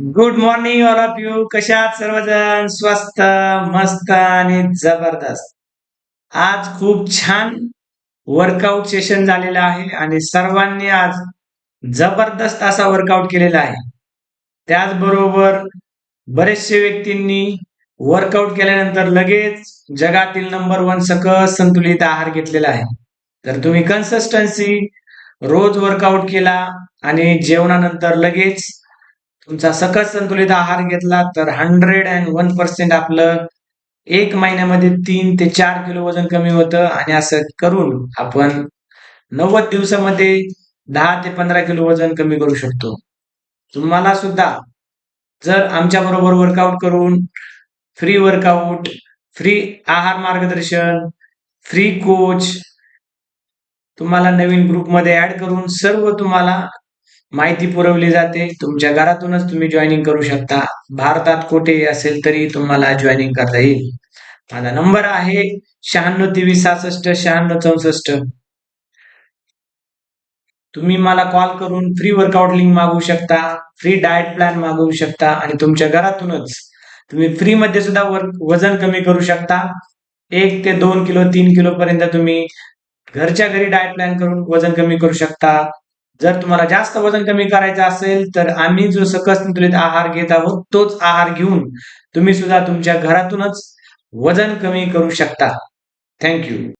Good morning all of you. कशात सर्वजण स्वस्त, मस्त आणि जबरदस्त. आज खूप छान वर्कआउट सेशन झालेलं आहे आणि सर्वांनी आज जबरदस्त असा वर्कआउट केलेला आहे. त्याचबरोबर बरेचसे व्यक्तींनी वर्कआउट केल्यानंतर लगेच जगातील नंबर 1 सकस संतुलित आहार घेतलेला आहे. तर तुम्ही कन्सिस्टन्सी रोज वर्कआउट केला आणि जेवणानंतर लगेच तुमचा सकस संतुलित आहार घेतला तर 101% आपलं 1 महिन्यामध्ये 3 ते 4 किलो वजन कमी होतं आणि असं करून आपण 90 दिवसामध्ये 10 ते 15 किलो वजन कमी करू शकतो. तुम्हाला सुद्धा जर आमच्या बरोबर वर्कआउट करून फ्री वर्कआउट, फ्री आहार मार्गदर्शन, फ्री कोच तुम्हाला नवीन ग्रुपमध्ये ऍड करून सर्व तुम्हाला माहिती पुरवली जाते. तुमच्या घरातूनच तुम्ही जॉईनिंग करू शकता. भारतात कुठेही असेल तरी तुम्हाला जॉईनिंग करता येईल. माझा नंबर आहे 9623669664. तुम्ही मला कॉल करून फ्री वर्कआउट लिंक मागवू शकता, फ्री डाएट प्लॅन मागवू शकता आणि तुमच्या घरातूनच तुम्ही फ्री मध्ये सुद्धा वजन कमी करू शकता. 1 ते 2 किलो 3 किलो पर्यंत तुम्ही घरच्या घरी डाएट प्लॅन करून वजन कमी करू शकता. जर तुम्हाला जास्त वजन कमी करायचं असेल तर आम्ही जो सकस संतुलित आहार घेत आहोत तोच आहार घेऊन तुम्ही सुद्धा तुमच्या घरातूनच वजन कमी करू शकता. थँक्यू.